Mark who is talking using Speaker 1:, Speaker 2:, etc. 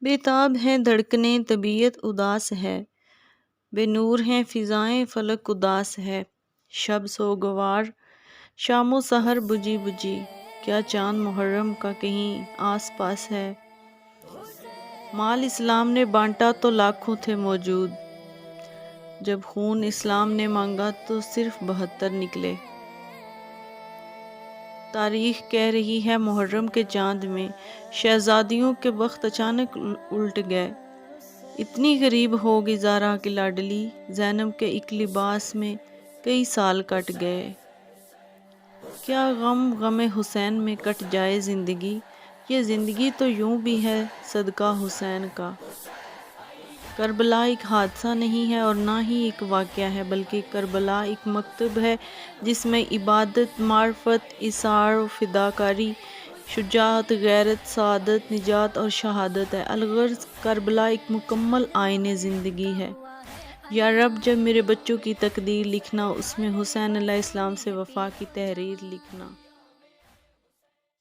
Speaker 1: بےتاب ہیں دھڑکنیں طبیعت اداس ہے، بے نور ہیں فضائیں فلک اداس ہے، شب سوگوار شام و سحر بجھی بجھی، کیا چاند محرم کا کہیں آس پاس ہے؟ مال اسلام نے بانٹا تو لاکھوں تھے موجود، جب خون اسلام نے مانگا تو صرف 72 نکلے۔ تاریخ کہہ رہی ہے محرم کے چاند میں شہزادیوں کے بخت اچانک الٹ گئے، اتنی غریب ہوگی زہرا کی لاڈلی، زینب کے ایک لباس میں کئی سال کٹ گئے۔ کیا غم حسین میں کٹ جائے زندگی، یہ زندگی تو یوں بھی ہے صدقہ حسین کا۔ کربلا ایک حادثہ نہیں ہے اور نہ ہی ایک واقعہ ہے، بلکہ کربلا ایک مکتب ہے جس میں عبادت، معرفت، اثار و فداکاری، شجاعت، غیرت، سعادت، نجات اور شہادت ہے۔ الغرض کربلا ایک مکمل آئینِ زندگی ہے۔ یا رب، جب میرے بچوں کی تقدیر لکھنا، اس میں حسین علیہ السلام سے وفا کی تحریر لکھنا۔